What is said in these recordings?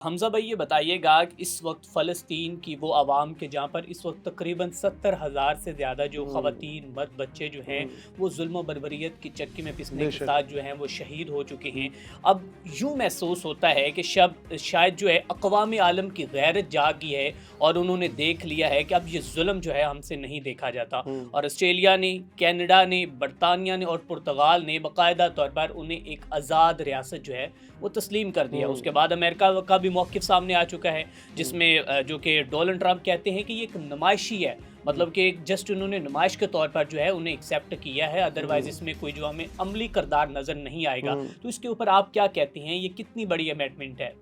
हमज़ा भाई ये बताइएगा कि इस वक्त फ़लस्तीन की वो आवाम के जहाँ पर इस वक्त तकरीबन 70,000 से ज़्यादा जो हुँ, ख़वातीन मर्द बच्चे जो हैं हुँ, वो जुल्म बर्बरियत की चक्की में पिसने के बेशक। साथ जो हैं वो शहीद हो चुके हैं। अब यूँ महसूस होता है कि शायद जो है अक़वाम आलम की गैरत जागी है और उन्होंने देख लिया है कि अब ये जुल्म जो है हमसे नहीं देखा जाता। हुँ, और ऑस्ट्रेलिया ने, कनाडा ने, बरतानिया ने और पुर्तगाल ने बाकायदा तौर पर उन्हें एक आज़ाद रियासत जो है वो तस्लीम कर दिया। हुँ, उसके बाद अमेरिका का भी मौक़िफ़ सामने आ चुका है, हुँ, जिसमें जो कि डोनाल्ड ट्रंप कहते हैं कि ये एक नुमाइशी है। हुँ, मतलब कि एक जस्ट उन्होंने नुमाइश के तौर पर जो है उन्हें एक्सेप्ट किया है, अदरवाइज़ हुँ, इसमें कोई जो हमें अमली किरदार नज़र नहीं आएगा। हुँ। तो इसके ऊपर आप क्या कहते हैं, ये कितनी बड़ी अमेंडमेंट है?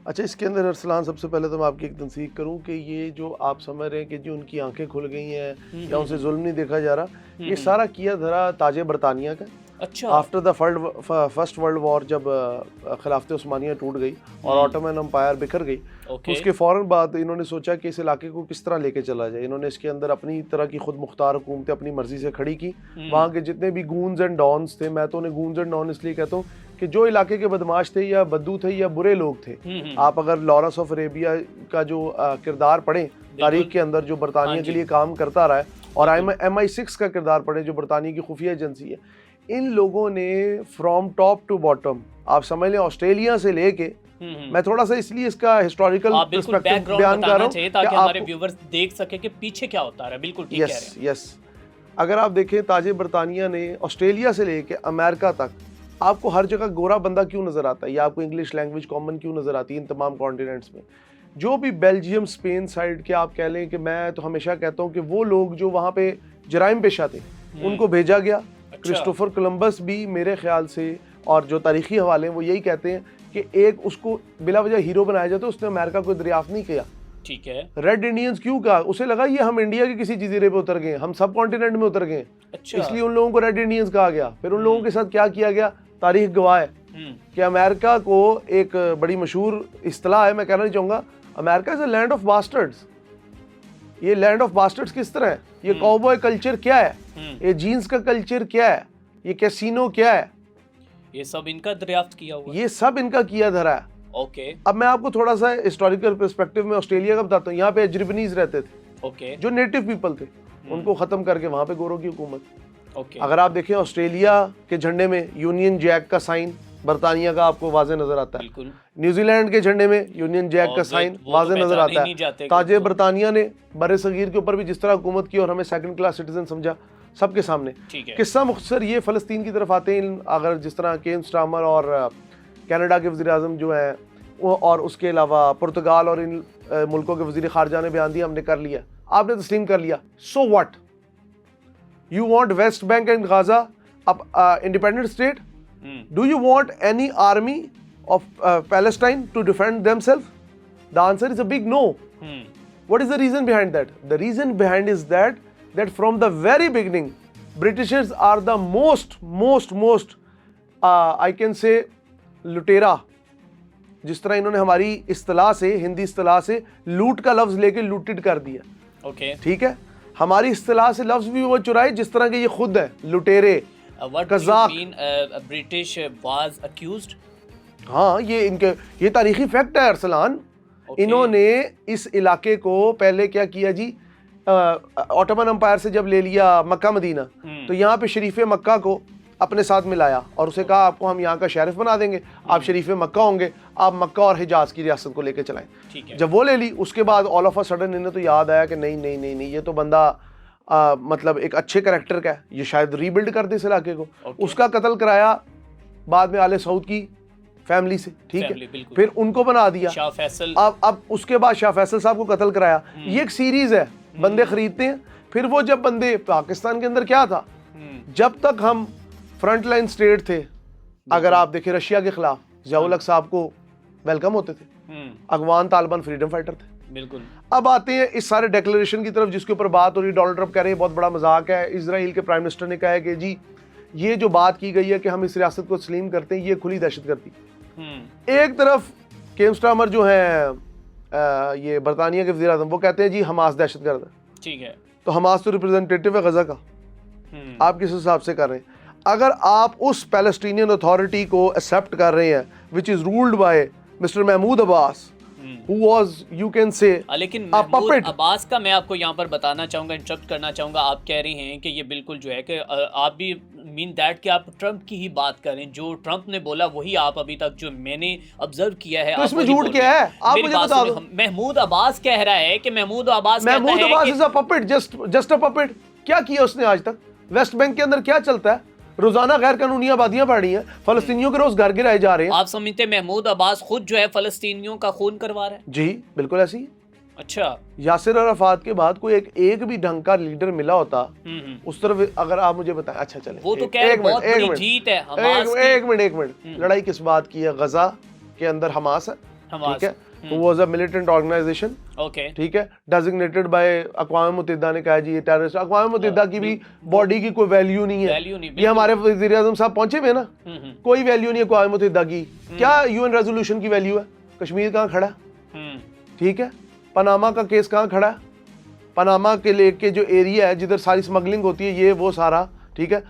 अच्छा, इसके अंदर अरसलान, सबसे पहले तो मैं आपकी एक तनसीह करूँ कि ये जो आप समझ रहे हैं कि जो उनकी आँखें खुल गई हैं हुँ, या हुँ, उनसे हुँ। ज़ुल्म नहीं देखा जा रहा, हुँ, ये हुँ। सारा किया धरा ताज बरतानिया का। अच्छा। After the first world war, जब खिलाफत उस्मानिया टूट गई और हुँ, ऑटोमन एम्पायर बिखर गई, ओके। उसके फ़ौरन बाद इन्होंने सोचा कि इस इलाके को किस तरह लेके चला जाए। इन्होंने इसके अंदर अपनी तरह की खुद मुख्तार हुकूमतें अपनी मर्ज़ी से खड़ी की। हुँ, वहाँ के जितने भी गूंज एंड डॉन्स थे, मैं तो उन्हें गूंज एंड डॉन इसलिए कहता हूँ कि जो इलाके के बदमाश थे या बद्दू थे या बुरे लोग थे। हुँ, हुँ, आप अगर लॉरेंस ऑफ अरेबिया का जो किरदार पढ़ें तारीख बिल्कुल। के अंदर, जो हाँ बरतानिया के जी, लिए काम करता रहा है, और बिल्कुल। MI6 का किरदार पढ़ें जो बरतानिया की खुफिया एजेंसी है, इन लोगों ने फ्रॉम टॉप टू बॉटम, आप समझ लें ऑस्ट्रेलिया से लेके, हुँ, हुँ। मैं थोड़ा सा इसलिए इसका हिस्टोरिकल हाँ, बिल्कुल पर्सपेक्टिव बैकग्राउंड बयान कर रहा बताना हूँ चाहिए कि ताकि हमारे आपको, व्यूअर्स देख सकें कि पीछे क्या होता रहा है। बिल्कुल ठीक कह रहे यस हैं। यस, अगर आप देखें ताज बरतानिया ने ऑस्ट्रेलिया से लेके अमेरिका तक, आपको हर जगह गोरा बंदा क्यों नज़र आता है या आपको इंग्लिश लैंग्वेज कॉमन क्यों नज़र आती है इन तमाम कॉन्टिनेंट्स में। जो भी बेल्जियम, स्पेन साइड के आप कह लें, कि मैं तो हमेशा कहता हूँ कि वो लोग जो वहाँ पे जराइम पेशा थे, हुँ, उनको भेजा गया। अच्छा। क्रिस्टोफर कोलंबस भी मेरे ख्याल से, और जो तारीखी हवाले हैं वो यही कहते हैं कि एक उसको बिला वजह हीरो बनाया जाता है, उसने अमेरिका को दरियाफ्त नहीं किया। ठीक है। रेड इंडियंस क्यों कहा? उसे लगा ये हम इंडिया के किसी जजीरे पे उतर गए, हम सब कॉन्टिनेंट में उतर गए, अच्छा। इसलिए उन लोगों को रेड इंडियंस कहा गया। फिर उन लोगों हुँ, के साथ क्या किया गया, तारीख गवाह है हुँ, कि अमेरिका को, एक बड़ी मशहूर इस्तिलाह है, मैं कहना नहीं चाहूँगा, America is a land of bastards. ये लैंड ऑफ बास्टर्ड्स किस तरह है? ये हुँ, कॉवबॉय कल्चर क्या है? हुँ। ये जीन्स का कल्चर क्या है? ये कैसीनो क्या है? ये सब इनका दरियाफ्त किया हुआ है। ये सब इनका किया धरा है। ओके, अब मैं आपको थोड़ा सा हिस्टोरिकल पर्सपेक्टिव में ऑस्ट्रेलिया का बताता हूँ। यहाँ पे एजरिबनीज रहते थे, ओके, जो नेटिव पीपल थे, उनको ख़त्म करके वहाँ पे गोरों की हुकूमत। ओके। अगर आप देखें ऑस्ट्रेलिया के झंडे में यूनियन जैक का साइन बरतानिया का आपको वाज़े नज़र आता है। बिल्कुल। न्यूजीलैंड के झंडे में यूनियन जैक का और साइन वो तो वाज़े नज़र पहचाने ही आता नहीं है। जाते कि ताजे वो बरतानिया ने बड़े सगीर के ऊपर भी जिस तरह हुकूमत की और हमें सेकंड क्लास सिटीजन समझा सबके सामने। ठीक है। किस्सा मुख्तसर ये फ़लस्तीन की तरफ आते हैं, अगर जिस तरह केन स्टार्मर और कनाडा के वज़ीर-ए-आज़म जो हैं वो, और उसके अलावा पुर्तगाल और इन मुल्कों के वज़ीर ख़ारजा ने बयान दिया, हमने कर लिया, आपने तस्लीम कर लिया, so what? You want West Bank and Gaza independent state? Hmm, Do you want any army of Palestine to defend themselves? The answer is a big no. Hmm, What is the reason behind that? The reason behind is that from the very beginning, Britishers are the most I can say लुटेरा। जिस तरह इन्होंने हमारी इस्तिलाह से, हिंदी इस्तिलाह से लूट का लफ्ज़ लेके लूटेड कर दिया। ओके। ठीक है, हमारी इस्तिलाह से लफ्ज़ भी वो चुराए, जिस तरह के ये खुद है लुटेरे, व्हाट डू यू कज़ाक। Mean British was accused? हाँ, ये तारीखी फैक्ट है अरसलान। ओके। इन्होंने इस इलाके को पहले क्या किया जी, ऑटोमन एम्पायर से जब ले लिया मक्का मदीना, तो यहाँ पे शरीफ मक्का को अपने साथ मिलाया और उसे कहा आपको हम यहाँ का शरीफ बना देंगे, आप शरीफ मक्का होंगे, आप मक्का और हिजाज की रियासत को लेके चलाएं। ठीक है। जब वो ले ली, उसके बाद ऑल ऑफ अ सडन इन्हें तो याद आया कि नहीं नहीं नहीं नहीं, ये तो बंदा मतलब एक अच्छे करेक्टर का है, ये शायद रीबिल्ड कर दे इस इलाके को। ओके। उसका कत्ल कराया बाद में आले सऊद की फैमिली से, ठीक फैमिली, है, बिल्कुल। फिर उनको बना दिया। शाह फैसल। अब उसके बाद शाह फैसल साहब को कत्ल कराया। ये एक सीरीज है, बंदे खरीदते हैं, फिर वो जब बंदे, पाकिस्तान के अंदर क्या था, जब तक हम फ्रंट लाइन स्टेट थे, अगर आप देखें रशिया के खिलाफ ज़ियाउल हक साहब को वेलकम होते थे, अफगान तालिबान फ्रीडम फाइटर थे। बिल्कुल। अब आते हैं इस सारे डिक्लेरेशन की तरफ जिसके ऊपर बात हो रही है। डोनाल्ड ट्रंप कह रहे हैं बहुत बड़ा मजाक है। इजराइल के प्राइम मिनिस्टर ने कहा है कि जी ये जो बात की गई है कि हम इस रियासत को तस्लीम करते हैं, ये खुली दहशतगर्दी। एक तरफ केम स्टार्मर जो है ये बरतानिया के वज़ीर-ए-आज़म, वो कहते हैं जी हमास दहशतगर्द है। ठीक है। तो हमास तो रिप्रेजेंटेटिव है गजा का, आप किस हिसाब से कर रहे हैं? अगर आप उस पैलेस्टीनियन अथॉरिटी को एक्सेप्ट कर रहे हैं which is ruled by mister Mahmoud Abbas, who was, you can say, लेकिन a महमूद puppet. अब्बास का मैं आपको यहाँ पर बताना चाहूँगा, इंटरप्ट करना चाहूँगा। आप कह रहे हैं कि ये बिल्कुल जो है कि आप भी मीन दैट कि आप ट्रंप की ही बात करें, जो ट्रंप ने बोला वही आप अभी तक जो मैंने ऑब्जर्व किया है तो आप इसमें वही झूठ बोल क्या रहे है? हैं। आप मेरी मुझे बात बता सुनिए, दो। महमूद अब्बास कह रहा है कि महमूद अब्बास कहता महमूद है अब्बास कि is a puppet, just a puppet. क्या किया उसने आज तक? वेस्ट बैंक के अंदर क्या चलता है? रोजाना गैर कानूनी आबादियां बढ़ रही हैं, फलस्तीनियों के रोज घर गिराए जा रहे हैं। आप समझते हैं महमूद अब्बास खुद जो है फलस्तीनियों का खून करवा रहा है? जी बिल्कुल ऐसी ही। अच्छा। यासिर अराफात के बाद कोई एक भी ढंग का लीडर मिला होता हम्म। उस तरफ, अगर आप मुझे बताएं। अच्छा चले, वो तो कह रहे बहुत बड़ी जीत है हमास की। एक मिनट, लड़ाई किस बात की है? गजा के अंदर हमास है, हमास, ठीक है, तो वो अ मिलिटेंट ऑर्गेनाइजेशन, ओके, ठीक है, डेजिग्नेटेड बाय अक़वाम मुत्तहिदा ने कहा जी ये टेररिस्ट। अक़वाम मुत्तहिदा की भी बॉडी की कोई वैल्यू नहीं है। वैल्यू नहीं, ये हमारे वज़ीर आज़म साहब पहुंचे हुए ना, कोई वैल्यू नहीं है अक़वाम मुत्तहिदा की। क्या यूएन रेजोल्यूशन की वैल्यू है? कश्मीर कहाँ खड़ा है? ठीक है, पनामा का केस कहाँ खड़ा है? पनामा के लेके जो एरिया है जिधर सारी स्मगलिंग होती है, ये वो सारा, ठीक है।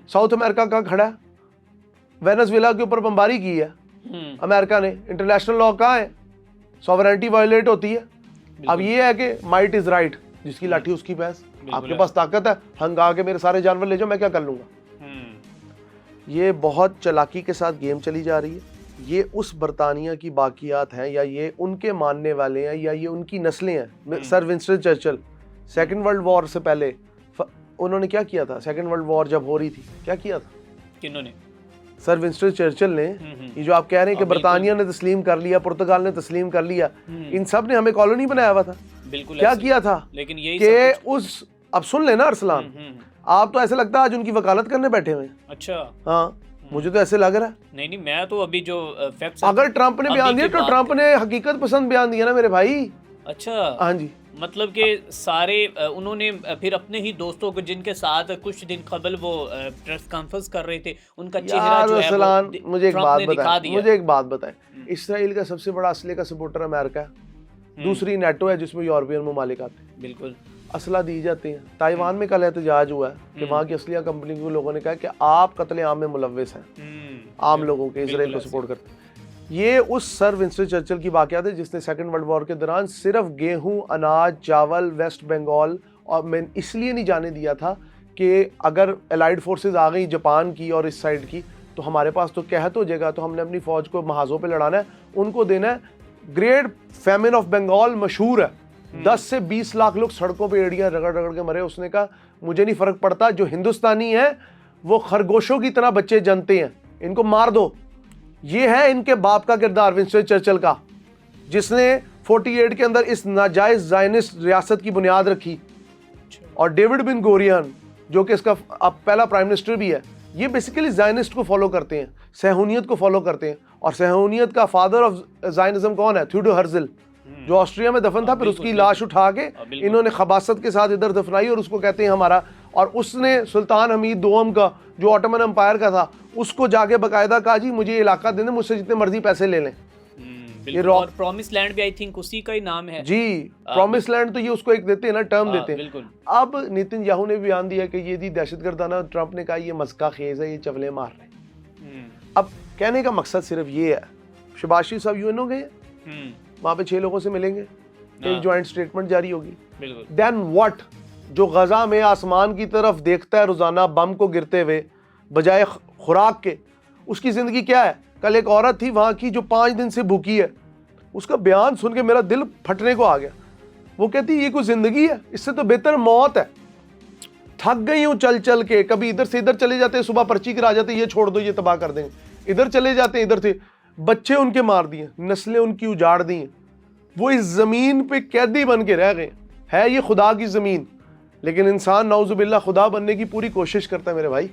साउथ अमेरिका कहाँ खड़ा है? वेनेजुएला के ऊपर बमबारी की है अमेरिका ने। इंटरनेशनल लॉ कहाँ है? सॉवरेनिटी वायलेट होती है। अब ये है कि माइट इज राइट, जिसकी लाठी उसकी भैंस। आपके पास ताकत है, हंगा के मेरे सारे जानवर ले जाओ, मैं क्या कर लूंगा? ये बहुत चालाकी के साथ गेम चली जा रही है। ये उस बरतानिया की बाकियात हैं, या ये उनके मानने वाले हैं, या ये उनकी नस्लें हैं। Sir Winston Churchill second world war से पहले उन्होंने क्या किया था? सेकेंड वर्ल्ड वॉर जब हो रही थी, क्या किया था? किन्होंने? सर विंस्टन चर्चिल ने। ये जो आप कह रहे हैं कि बरतानिया ने तस्लीम कर लिया, पुर्तगाल ने तस्लीम कर लिया, इन सब ने हमें कॉलोनी बनाया हुआ था। बिल्कुल क्या किया था? लेकिन यही कि उस, अब सुन लेना अरसलान, आप तो ऐसे लगता है आज उनकी वकालत करने बैठे हुए हैं। अच्छा, हाँ, मुझे तो ऐसे लग रहा है। नहीं, मैं तो अभी जो फैक्ट्स, अगर ट्रंप ने बयान दिया तो ट्रंप ने हकीकत पसंद बयान दिया ना मेरे भाई। अच्छा, हाँ जी, मतलब कि सारे उन्होंने फिर अपने ही दोस्तों को जिनके साथ कुछ दिन कबल वो प्रेस कॉन्फ्रेंस कर रहे थे, उनका चेहरा जो है वो मुझे एक बात बताएं, मुझे एक बात बताएं। इसराइल का सबसे बड़ा असले का सपोर्टर अमेरिका है, दूसरी नेटो है जिसमें यूरोपियन ममालिक आते हैं। बिल्कुल, असला दी जाती है। ताइवान में कल एहतजाज हुआ है कि वहाँ की असलिया कंपनी के लोगों ने कहा कि आप कत्ले आम में मुलव्वस हैं, आम लोगों के, इसराइल को सपोर्ट करते हैं। ये उस सर विंस्टन चर्चिल की बात है जिसने सेकंड वर्ल्ड वॉर के दौरान सिर्फ गेहूं, अनाज, चावल वेस्ट बंगाल, और मैं इसलिए नहीं जाने दिया था कि अगर एलाइड फोर्सेस आ गई जापान की और इस साइड की, तो हमारे पास तो कहत हो जाएगा, तो हमने अपनी फौज को महाजों पे लड़ाना है, उनको देना है। ग्रेट फैमिन ऑफ बंगाल मशहूर है, 10 से 20 लाख लोग सड़कों पे एड़ियां रगड़ रगड़ के मरे। उसने कहा मुझे नहीं फर्क पड़ता, जो हिंदुस्तानी है वो खरगोशों की तरह बच्चे जनते हैं, इनको मार दो। ये है इनके बाप का किरदार, विंस्टन चर्चिल का, जिसने 48 के अंदर इस नाजायज ज़ायनिस्ट रियासत की बुनियाद रखी। और डेविड बिन गोरियन जो कि इसका अब पहला प्राइम मिनिस्टर भी है, ये बेसिकली ज़ायनिस्ट को फॉलो करते हैं, सहूनियत को फॉलो करते हैं। और सहूनियत का फादर ऑफ ज़ायनिज़्म कौन है? थियोडोर हर्ज़ल, जो ऑस्ट्रिया में दफन था, फिर उसकी लाश उठा के इन्होंने खबासत के साथ इधर दफनाई और उसको कहते हैं हमारा। और उसने सुल्तान हमीद दोम का, जो ऑटोमन एम्पायर का था, उसको जाके बकायदा कहा जी मुझे ये इलाका देने, मुझसे जितने मर्जी पैसे ले लें। ये और प्रॉमिस लैंड भी आई थिंक उसी का ही नाम है जी, प्रॉमिस लैंड तो ये उसको एक देते हैं ना, टर्म देते हैं। बिल्कुल। अब नेतन्याहू ने बयान दिया कि ये जी दहशतगर्दाना, ट्रंप ने कहा ये मस्का खेज है, ये चवले मार रहे। अब कहने का मकसद सिर्फ ये है, शहबाज शरीफ साहब यूएनओ गए, वहां पे 6 लोगों से मिलेंगे, एक ज्वाइंट स्टेटमेंट जारी होगी। Then what? जो गजा में आसमान की तरफ देखता है रोजाना बम को गिरते हुए बजाय खुराक के, उसकी जिंदगी क्या है? कल एक औरत थी वहां की जो 5 दिन से भूखी है, उसका बयान सुन के मेरा दिल फटने को आ गया। वो कहती ये कोई जिंदगी है? इससे तो बेहतर मौत है। थक गई हूं चल चल के, कभी इधर से इधर चले जाते हैं, सुबह पर्ची करा जाते, ये छोड़ दो ये तबाह कर देंगे, इधर चले जाते हैं, इधर से बच्चे उनके मार दिए, नस्लें उनकी उजाड़ दी हैं, वो इस जमीन पे कैदी बन के रह गए। है ये खुदा की जमीन, लेकिन इंसान नाउजुबिल्लाह खुदा बनने की पूरी कोशिश करता है मेरे भाई।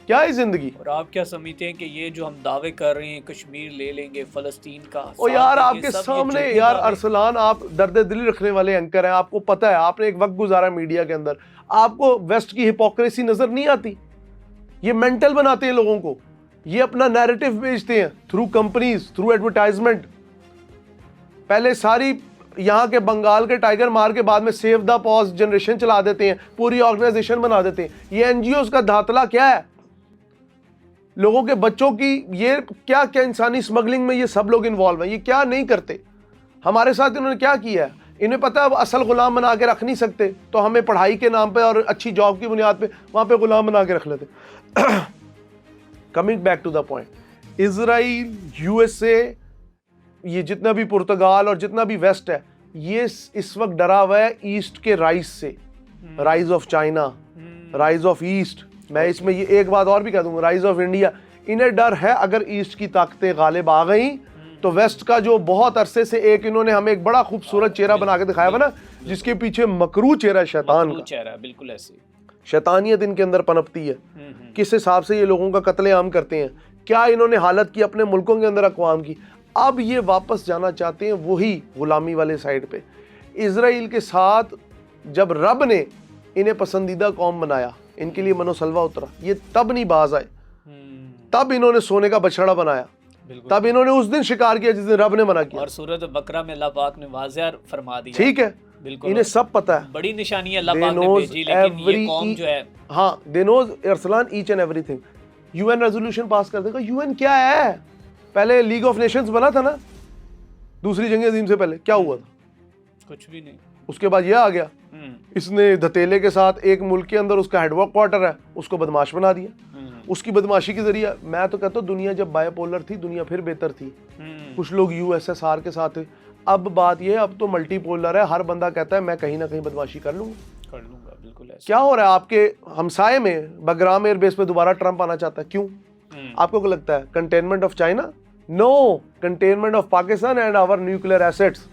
क्या है जिंदगी? और आप क्या समझते हैं कि ये जो हम दावे कर रहे हैं कश्मीर ले लेंगे, फलस्तीन का, ओ यार आपके सामने यार अरसलान, आप दर्द दिली रखने वाले एंकर हैं, आपको पता है, आपने एक वक्त गुजारा मीडिया के अंदर, आपको वेस्ट की हिपोक्रेसी नजर नहीं आती? ये मेंटल बनाते हैं लोगों को, ये अपना नैरेटिव बेचते हैं थ्रू कंपनीज, थ्रू एडवर्टाइजमेंट। पहले सारी यहाँ के बंगाल के टाइगर मार के बाद में सेव द पॉज जनरेशन चला देते हैं, पूरी ऑर्गेनाइजेशन बना देते हैं। ये एनजीओ का धातला क्या है? लोगों के बच्चों की ये क्या क्या इंसानी स्मगलिंग में ये सब लोग इन्वॉल्व हैं, ये क्या नहीं करते? हमारे साथ इन्होंने क्या किया है, इन्हें पता है अब असल गुलाम बना के रख नहीं सकते, तो हमें पढ़ाई के नाम पे और अच्छी जॉब की बुनियाद पे वहाँ पे गुलाम बना के रख लेते। Coming back to the point, Israel, USA, ये जितना भी पुर्तगाल और जितना भी वेस्ट है, ये इस वक्त डरा हुआ है ईस्ट के राइज से, rise of China, rise of east. मैं इसमें ये एक बात और भी कह दूंगा, राइज ऑफ इंडिया। इन्हें डर है अगर ईस्ट की ताकतें गालिब आ गई तो वेस्ट का जो बहुत अरसे से एक इन्होंने हमें एक बड़ा खूबसूरत चेहरा बना के दिखाया हुआ ना, जिसके पीछे मकरू चेहरा शैतान का चेहरा, बिल्कुल ऐसे शैतानियत इनके अंदर पनपती है। किस हिसाब से ये लोगों का कत्लेआम करते हैं, क्या इन्होंने हालत की अपने मुल्कों के अंदर अक़वाम की। अब ये वापस जाना चाहते हैं वही गुलामी वाले साइड पे। इजराइल के साथ जब रब ने इन्हें पसंदीदा कौम बनाया, इनके लिए मनोसलवा उतरा, ये तब नहीं बाज आए, तब इन्होंने सोने का बछड़ा बनाया, तब इन्होंने उस दिन शिकार किया जिस दिन रब ने मना किया। और सूरत बकरा में अल्लाह पाक ने वाज़ेह फरमा दिया, ठीक है, बिल्कुल इन्हें सब पता है, बड़ी निशानी अल्लाह पाक ने भेजी, लेकिन ये कौम जो है, हाँ, they knows Arsalan each and everything. UN resolution pass कर देगा। यूएन क्या है? पहले लीग ऑफ नेशंस बना था ना, दूसरी जंग अजीम से पहले क्या हुआ था? कुछ भी नहीं। उसके बाद ये आ गया, इसने धतेले के साथ एक मुल्क के अंदर उसका हेडक्वार्टर है, उसको बदमाश बना दिया। उसकी बदमाशी के जरिए, मैं तो कहता हूँ दुनिया जब बायोपोलर थी दुनिया फिर बेहतर थी। कुछ लोग यूएसएसआर के साथ थे, अब बात ये, अब तो मल्टीपोलर है, हर बंदा कहता है मैं कहीं ना कहीं बदमाशी कर लूंगा। बिल्कुल ऐसे। क्या हो रहा है आपके हमसाए में? बगराम एयरबेस पे दोबारा ट्रंप आना चाहता है, क्यों? आपको क्या लगता है? Containment of China? No, containment of Pakistan and our nuclear assets.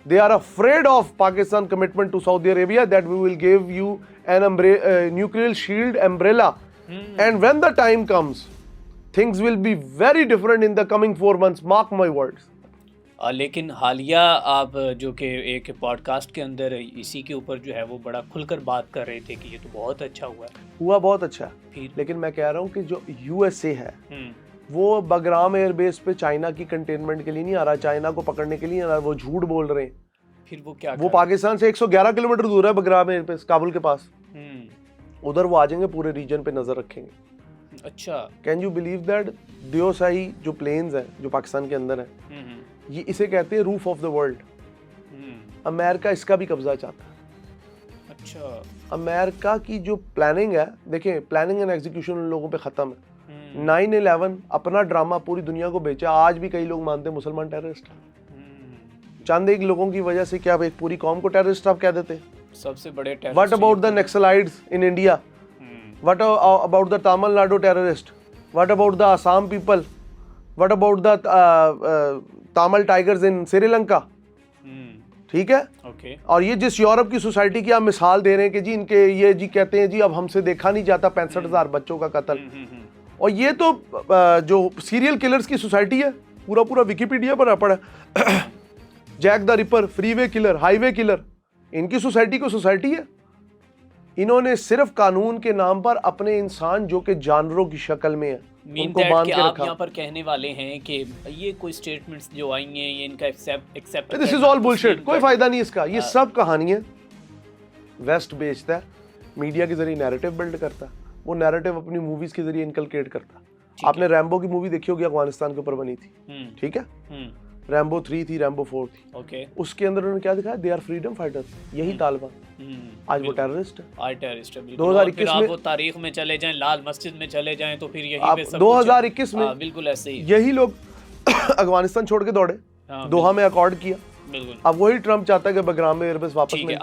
They are afraid of Pakistan commitment to Saudi Arabia that we will give you an nuclear shield umbrella. And when the time comes, things will be very different in the coming 4 months. Mark my words. लेकिन हालिया आप जो कि एक podcast के अंदर इसी के ऊपर जो है वो बड़ा खुलकर बात कर रहे थे कि ये तो बहुत अच्छा हुआ है। हुआ बहुत अच्छा है, लेकिन मैं कह रहा हूँ कि जो यूएसए है वो बगराम एयरबेस पे चाइना की कंटेनमेंट के लिए नहीं आ रहा, चाइना को पकड़ने के लिए आ रहा, वो झूठ बोल रहे हैं। फिर वो क्या? वो पाकिस्तान से 111 किलोमीटर दूर है बगराम एयरबेस, काबुल के पास। उधर वो आ जाएंगे, पूरे रीजन पे नजर रखेंगे। अच्छा, can you believe that? Deosai जो प्लेन्स हैं जो पाकिस्तान के अंदर है, ये इसे कहते हैं roof of the world. America इसका भी कब्जा चाहता है। अच्छा, अमेरिका की जो प्लानिंग है, देखें प्लानिंग एंड एग्जीक्यूशन उन लोगों पे खत्म है। 9/11 अपना ड्रामा पूरी दुनिया को बेचा, आज भी कई लोग मानते हैं मुसलमान टेररिस्ट है। चंद एक लोगों की वजह से क्या एक पूरी कौम को टेररिस्ट आप कह देते हैं? सबसे बड़े terrorist. What about the Naxalites in India? What about the Tamil Nadu terrorist? What about the Assam people? What about the Tamil tigers इन श्रीलंका? ठीक है, ओके। और ये जिस यूरोप की सोसाइटी की आप मिसाल दे रहे हैं कि जी इनके ये जी कहते हैं जी अब हमसे देखा नहीं जाता 65,000 बच्चों का कत्ल, और ये तो जो सीरियल किलर्स की सोसाइटी है, पूरा पूरा विकिपीडिया पर पड़ा है। Jack the Ripper, freeway killer, highway killer, इनकी सोसाइटी को सोसाइटी है। इन्होंने सिर्फ कानून के नाम पर अपने इंसान जो कि जानवरों की शक्ल में है उनको बांध के आप रखा। यहाँ पर कहने वाले हैं कि ये कोई स्टेटमेंट्स जो आई हैं ये इनका except, this is all bullshit, कोई फायदा नहीं इसका, ये सब कहानी है। वेस्ट बेचता है, मीडिया के जरिए नैरेटिव बिल्ड करता है, वो नैरेटिव अपनी मूवीज के जरिए इनकलकेट करता है। आपने रैम्बो की मूवी देखी होगी, अफगानिस्तान के ऊपर बनी थी, ठीक है? रैम्बो 3 थी, रैम्बो 4 थी, ओके। उसके अंदर उन्होंने क्या दिखाया? दे आर फ्रीडम फाइटर्स, यही तालिबान। आज वो टेररिस्ट है। आज टेररिस्ट है। 2021 में वो तारीख में चले जाएं, लाल मस्जिद में चले जाएं तो फिर यही पे सब 2021 में बिल्कुल ऐसे ही यही लोग अफगानिस्तान छोड़ के दौड़े, दोहा में अकॉर्ड किया। अब वही ट्रम्प चाहता है कि बगराम में एयरबेस वापस मिले।